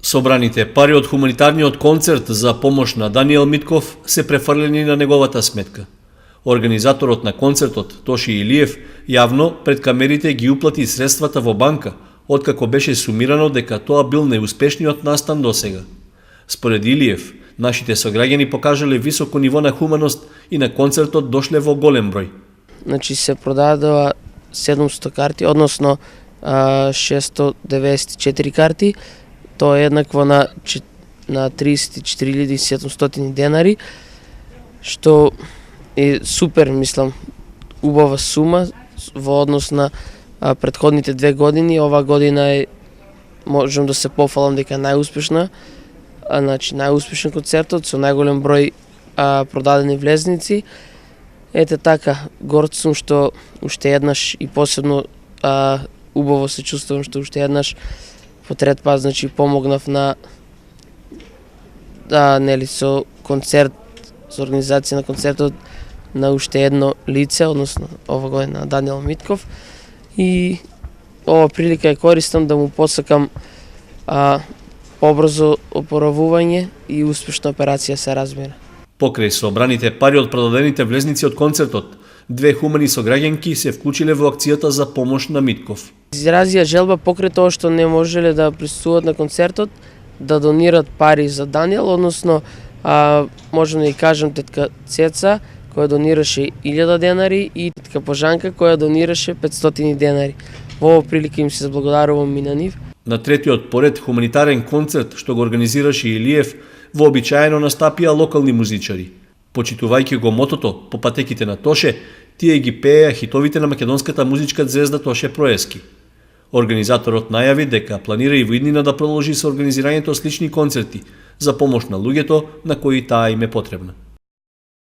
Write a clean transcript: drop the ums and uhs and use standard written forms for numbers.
Собраните пари од хуманитарниот концерт за помош на Даниел Митков се префрлени на неговата сметка. Организаторот на концертот, Тоши Илиев, јавно пред камерите ги уплати средствата во банка, откако беше сумирано дека тоа бил неуспешниот настан досега. Според Илиев, нашите сограѓани покажале високо ниво на хуманост и на концертот дошле во голем број. Значи се продадоа 700 карти, односно 694 карти. Тоа е еднакво на 34.700 денари, што е супер, мислам, убава сума во однос на претходните 2 години. Ова година е, можам да се пофалам дека најуспешна, значи најуспешен концертот со најголем број продадени влезници. Ете така, горд сум што уште еднаш и посебно убаво се чувствувам што уште еднаш по трет пат, значи помогнав на нели со концерт, со организација на концертот на уште едно лице, односно ова година Даниел Митков, и ова прилика ја користам да му посакам побрзо опоравување и успешна операција, се разбира. Покрај собраните пари од продадените влезници од концертот, 2 хумани сограѓанки се вклучиле во акцијата за помош на Митков. Изразија желба покрај тоа што не можеле да присуствуваат на концертот, да донират пари за Даниел, односно можам да ја кажам тетка Цеца, која донираше 1000 денари, и тетка Пожанка, која донираше 500 денари. Во ова прилика им се заблагодарувам и на нив. На третиот поред хуманитарен концерт што го организираше Илиев, вообичаено настапија локални музичари. Почитувајќи го мотото по патеките на Тоше, тие ги пееа хитовите на македонската музичка звезда Тоше Проески. Организаторот најави дека планира и во иднина да продолжи со организирањето слични концерти за помош на луѓето на кои таа им е потребна.